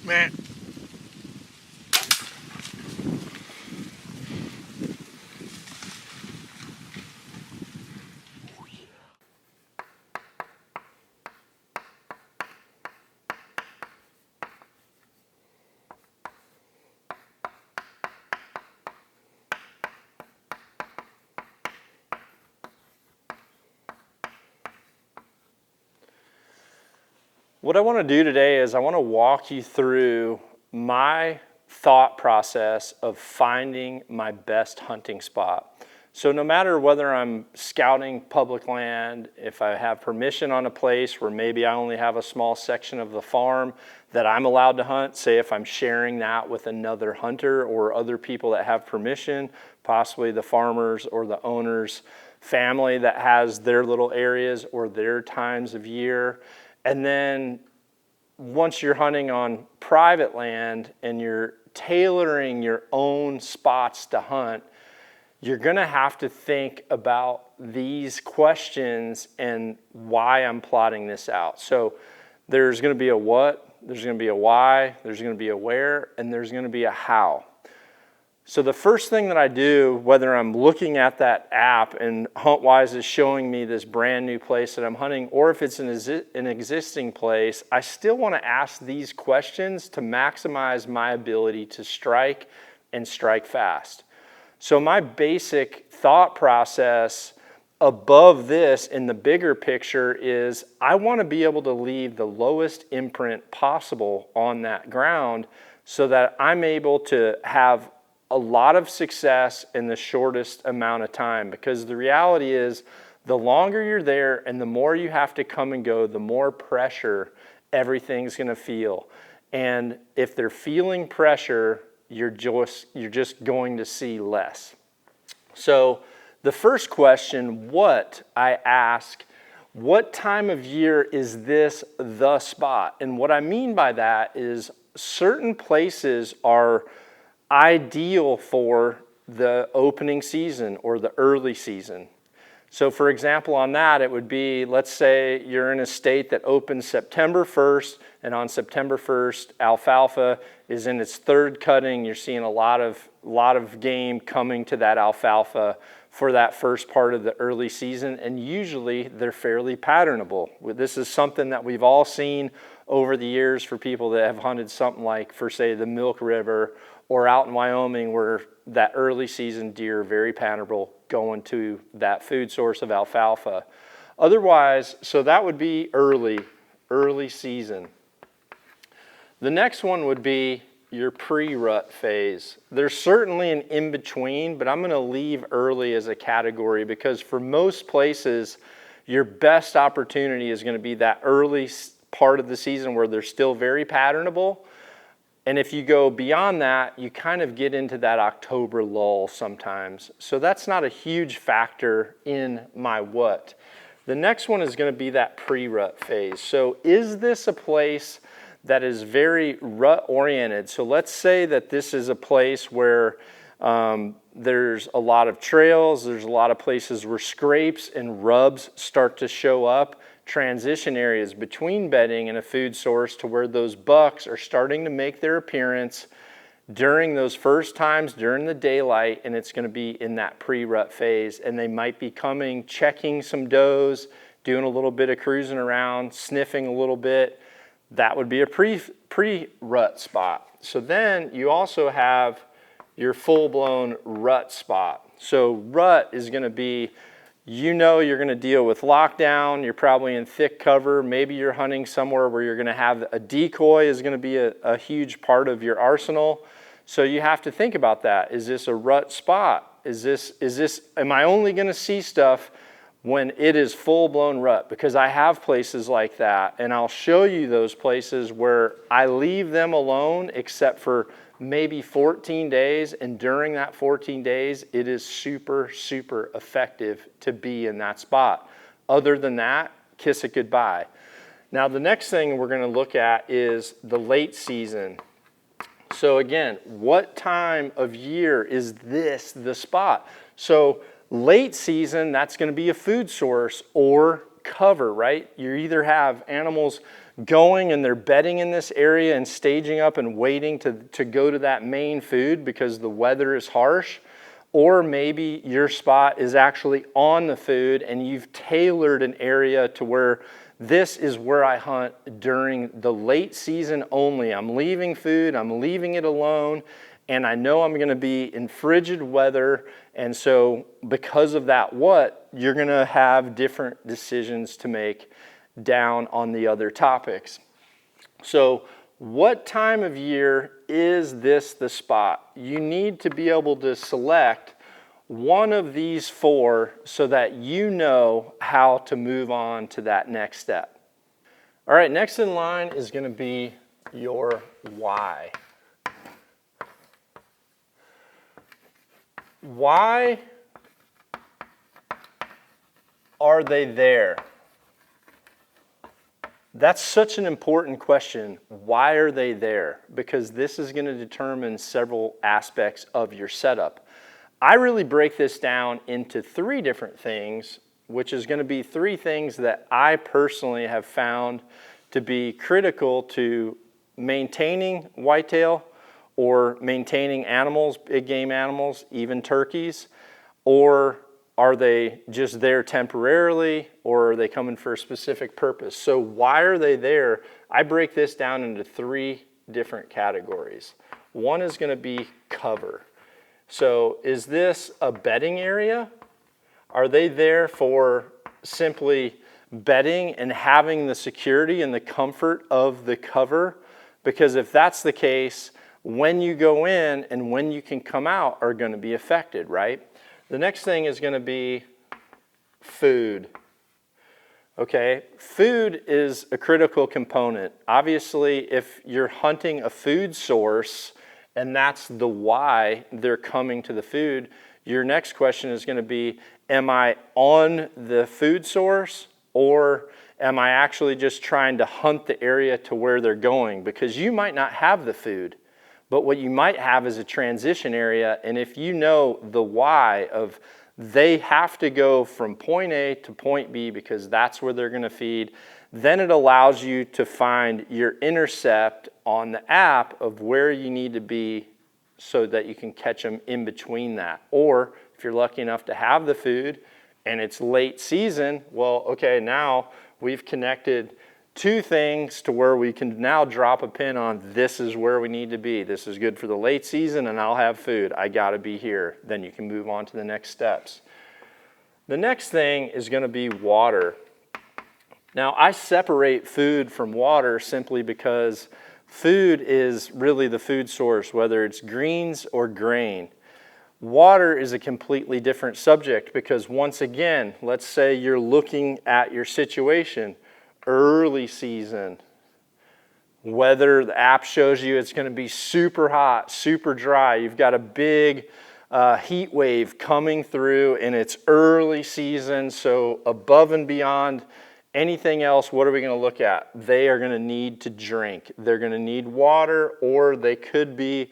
Man. What I want to do today is I want to walk you through my thought process of finding my best hunting spot. So no matter whether I'm scouting public land, if I have permission on a place where maybe I only have a small section of the farm that I'm allowed to hunt, say if I'm sharing that with another hunter or other people that have permission, possibly the farmers or the owner's family that has their little areas or their times of year. And then once you're hunting on private land and you're tailoring your own spots to hunt, you're gonna have to think about these questions and why I'm plotting this out. So there's gonna be a what, there's gonna be a why, there's gonna be a where, and there's gonna be a how. So the first thing that I do, whether I'm looking at that app and HuntWise is showing me this brand new place that I'm hunting, or if it's an existing place, I still want to ask these questions to maximize my ability to strike and strike fast. So my basic thought process above this in the bigger picture is I want to be able to leave the lowest imprint possible on that ground so that I'm able to have a lot of success in the shortest amount of time, because the reality is the longer you're there and the more you have to come and go, the more pressure everything's going to feel. And if they're feeling pressure, you're just going to see less. So the first question, what I ask, what time of year is this the spot? And what I mean by that is certain places are ideal for the opening season or the early season. So for example, on that, it would be, let's say you're in a state that opens September 1st, and on September 1st, alfalfa is in its third cutting. You're seeing a lot of game coming to that alfalfa for that first part of the early season, and usually they're fairly patternable. This is something that we've all seen over the years for people that have hunted something like, for say, the Milk River or out in Wyoming, where that early season deer are very patternable going to that food source of alfalfa. Otherwise, so that would be early season. The next one would be your pre-rut phase. There's certainly an in-between, but I'm gonna leave early as a category because for most places, your best opportunity is gonna be that early part of the season where they're still very patternable. And if you go beyond that, you kind of get into that October lull sometimes. So that's not a huge factor in my what. The next one is going to be that pre-rut phase. So is this a place that is very rut oriented? So let's say that this is a place where there's a lot of trails, there's a lot of places where scrapes and rubs start to show up, transition areas between bedding and a food source to where those bucks are starting to make their appearance during those first times during the daylight, and it's going to be in that pre-rut phase, and they might be coming, checking some does, doing a little bit of cruising around, sniffing a little bit. That would be a pre-rut spot. So then you also have your full-blown rut spot. So rut is going to be, you know, you're going to deal with lockdown, you're probably in thick cover, maybe you're hunting somewhere where you're going to have a decoy is going to be a huge part of your arsenal. So you have to think about that. Is this a rut spot? Am I only going to see stuff when it is full-blown rut? Because I have places like that, and I'll show you those places where I leave them alone except for maybe 14 days, and during that 14 days, it is super, super effective to be in that spot. Other than that, kiss it goodbye. Now, the next thing we're going to look at is the late season. So again, what time of year is this the spot? So late season, that's going to be a food source or cover, right? You either have animals going and they're bedding in this area and staging up and waiting to go to that main food because the weather is harsh. Or maybe your spot is actually on the food and you've tailored an area to where this is where I hunt during the late season only. I'm leaving food, I'm leaving it alone, and I know I'm gonna be in frigid weather, and so because of that, you're gonna have different decisions to make down on the other topics. So what time of year is this the spot? You need to be able to select one of these four so that you know how to move on to that next step. All right, next in line is going to be your why. Why are they there? That's such an important question. Why are they there? Because this is going to determine several aspects of your setup. I really break this down into three different things, which is going to be three things that I personally have found to be critical to maintaining whitetail or maintaining animals, big game animals, even turkeys, or are they just there temporarily, or are they coming for a specific purpose? So why are they there? I break this down into three different categories. One is going to be cover. So is this a bedding area? Are they there for simply bedding and having the security and the comfort of the cover? Because if that's the case, when you go in and when you can come out are going to be affected, right? The next thing is going to be food. Okay, food is a critical component. Obviously, if you're hunting a food source and that's the why they're coming to the food, your next question is going to be, am I on the food source or am I actually just trying to hunt the area to where they're going? Because you might not have the food, but what you might have is a transition area, and if you know the why of they have to go from point A to point B because that's where they're going to feed, then it allows you to find your intercept on the app of where you need to be so that you can catch them in between that. Or if you're lucky enough to have the food and it's late season, well, okay, now we've connected two things to where we can now drop a pin on this is where we need to be. This is good for the late season and I'll have food. I got to be here. Then you can move on to the next steps. The next thing is going to be water. Now I separate food from water simply because food is really the food source, whether it's greens or grain. Water is a completely different subject because once again, let's say you're looking at your situation. Early season, weather, the app shows you it's going to be super hot, super dry. You've got a big heat wave coming through and it's early season. So above and beyond anything else, what are we going to look at? They are going to need to drink. They're going to need water, or they could be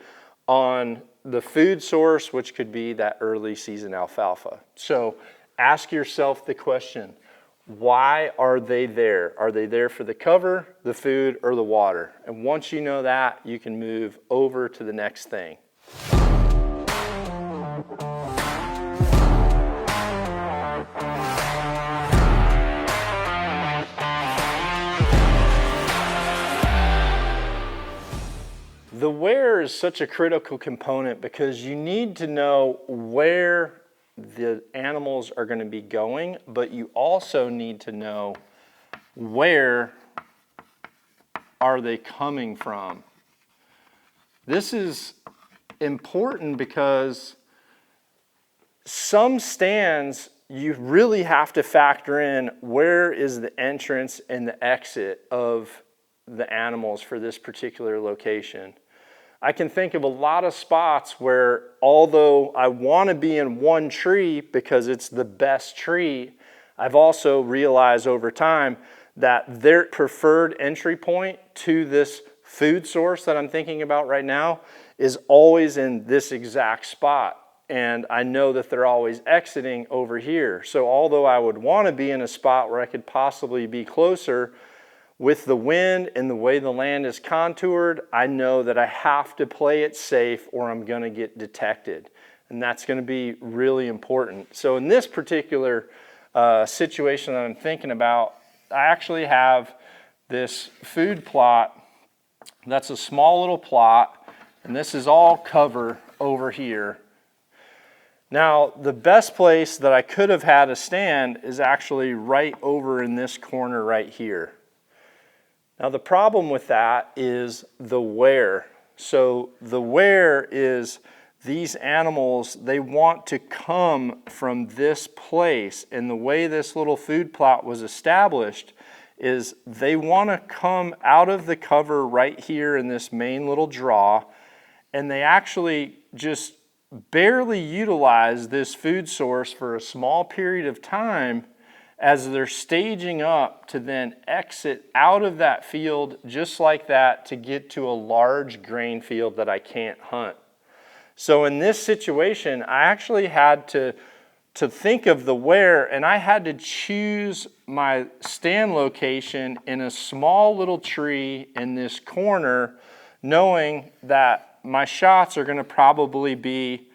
on the food source, which could be that early season alfalfa. So ask yourself the question, why are they there? Are they there for the cover, the food, or the water? And once you know that, you can move over to the next thing. The where is such a critical component because you need to know where the animals are going to be going, but you also need to know where are they coming from. This is important because some stands you really have to factor in where is the entrance and the exit of the animals for this particular location. I can think of a lot of spots where although I want to be in one tree because it's the best tree, I've also realized over time that their preferred entry point to this food source that I'm thinking about right now is always in this exact spot. And I know that they're always exiting over here. So although I would want to be in a spot where I could possibly be closer, With the wind and the way the land is contoured, I know that I have to play it safe or I'm going to get detected. And that's going to be really important. So in this particular situation that I'm thinking about, I actually have this food plot that's a small little plot, and this is all cover over here. Now, the best place that I could have had a stand is actually right over in this corner right here. Now, the problem with that is the wear. So the wear is these animals, they want to come from this place, and the way this little food plot was established is they want to come out of the cover right here in this main little draw, and they actually just barely utilize this food source for a small period of time as they're staging up to then exit out of that field just like that to get to a large grain field that I can't hunt. So in this situation, I actually had to think of the wear, and I had to choose my stand location in a small little tree in this corner, knowing that my shots are going to probably be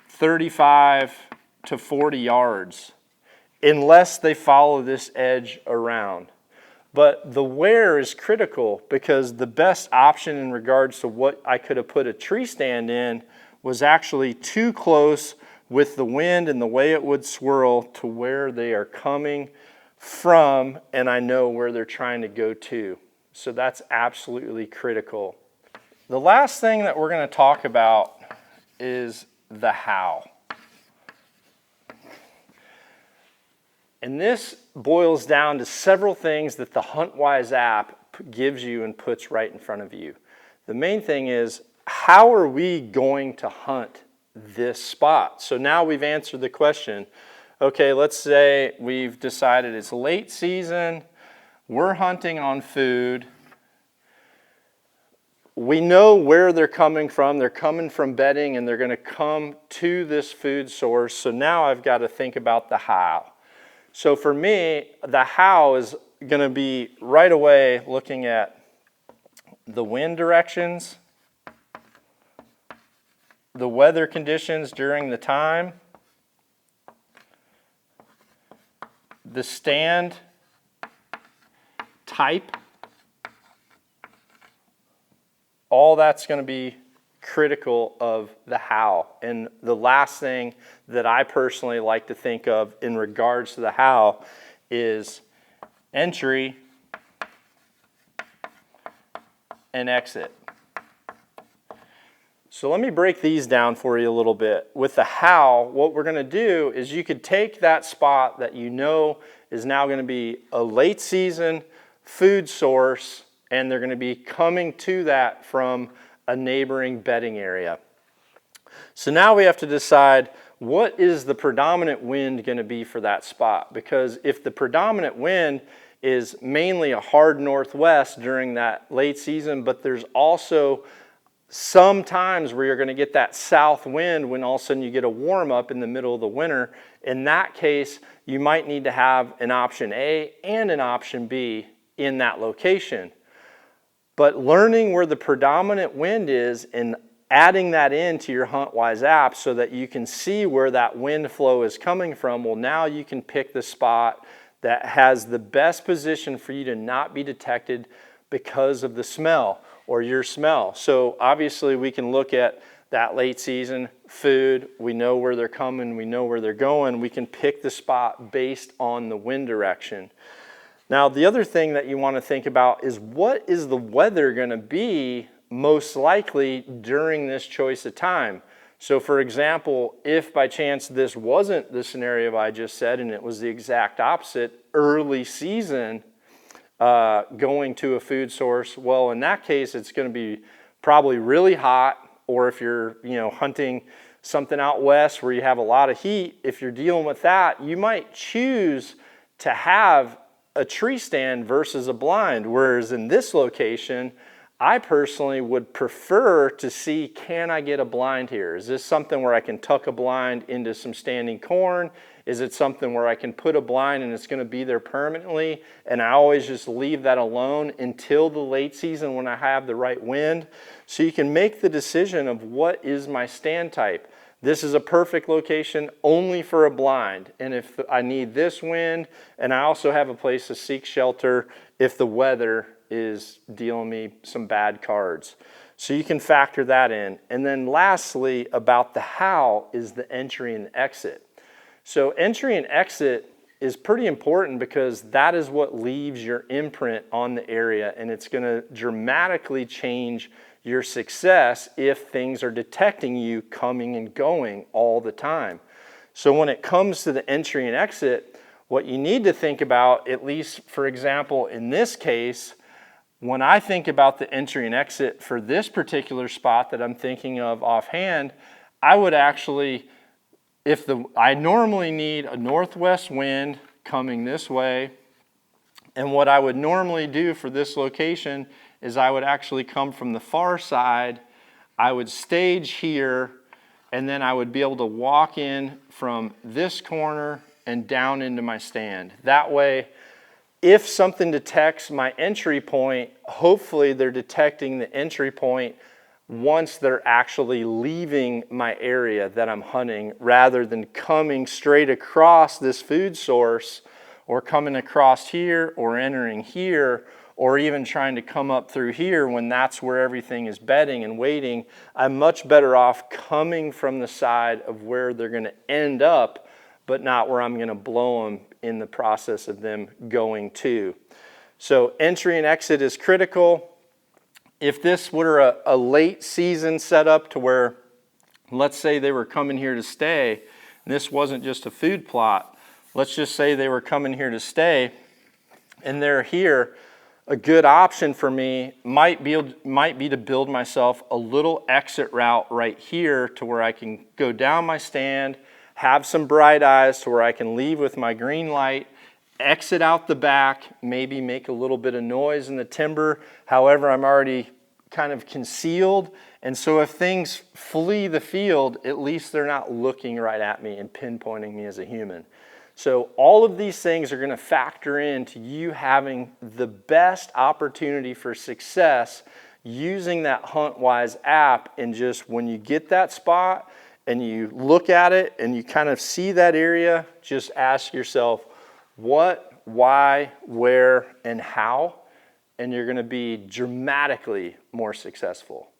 35 to 40 yards unless they follow this edge around. But the wear is critical because the best option in regards to what I could have put a tree stand in was actually too close with the wind and the way it would swirl to where they are coming from, and I know where they're trying to go to. So that's absolutely critical. The last thing that we're going to talk about is the how. And this boils down to several things that the HuntWise app gives you and puts right in front of you. The main thing is, how are we going to hunt this spot? So now we've answered the question. Okay, let's say we've decided it's late season, we're hunting on food. We know where they're coming from. They're coming from bedding and they're going to come to this food source. So now I've got to think about the how. So for me, the how is going to be right away looking at the wind directions, the weather conditions during the time, the stand type. All that's going to be critical of the how. And the last thing that I personally like to think of in regards to the how is entry and exit. So let me break these down for you a little bit. With the how, what we're going to do is you could take that spot that you know is now going to be a late season food source, and they're going to be coming to that from a neighboring bedding area. So now we have to decide, what is the predominant wind going to be for that spot? Because if the predominant wind is mainly a hard northwest during that late season, but there's also some times where you're going to get that south wind when all of a sudden you get a warm up in the middle of the winter. In that case, you might need to have an option A and an option B in that location. But learning where the predominant wind is and adding that into your HuntWise app so that you can see where that wind flow is coming from, well, now you can pick the spot that has the best position for you to not be detected because of the smell or your smell. So obviously we can look at that late season food. We know where they're coming. We know where they're going. We can pick the spot based on the wind direction. Now, the other thing that you want to think about is, what is the weather going to be most likely during this choice of time? So for example, if by chance this wasn't the scenario I just said and it was the exact opposite, early season going to a food source, well, in that case it's going to be probably really hot. Or if you're hunting something out west where you have a lot of heat, if you're dealing with that, you might choose to have a tree stand versus a blind. Whereas in this location, I personally would prefer to see, can I get a blind here? Is this something where I can tuck a blind into some standing corn? Is it something where I can put a blind and it's going to be there permanently, and I always just leave that alone until the late season when I have the right wind? So you can make the decision of what is my stand type. This is a perfect location only for a blind, and if I need this wind, and I also have a place to seek shelter if the weather is dealing me some bad cards. So you can factor that in. And then lastly, about the how, is the entry and exit. So entry and exit is pretty important because that is what leaves your imprint on the area, and it's going to dramatically change your success if things are detecting you coming and going all the time. So when it comes to the entry and exit, what you need to think about, at least for example in this case, when I think about the entry and exit for this particular spot that I'm thinking of offhand, I would actually, I normally need a northwest wind coming this way, and what I would normally do for this location is I would actually come from the far side, I would stage here, and then I would be able to walk in from this corner and down into my stand. That way, if something detects my entry point, hopefully they're detecting the entry point once they're actually leaving my area that I'm hunting, rather than coming straight across this food source, or coming across here, or entering here, or even trying to come up through here when that's where everything is bedding and waiting. I'm much better off coming from the side of where they're going to end up, but not where I'm going to blow them in the process of them going to. So entry and exit is critical. If this were a late season setup to where, let's say they were coming here to stay, and this wasn't just a food plot, let's just say they were coming here to stay and they're here, a good option for me might be to build myself a little exit route right here to where I can go down my stand, have some bright eyes to where I can leave with my green light, exit out the back, maybe make a little bit of noise in the timber. However, I'm already kind of concealed, and so if things flee the field, at least they're not looking right at me and pinpointing me as a human. So all of these things are going to factor into you having the best opportunity for success using that HuntWise app. And just when you get that spot and you look at it and you kind of see that area, just ask yourself what, why, where, and how, and you're going to be dramatically more successful.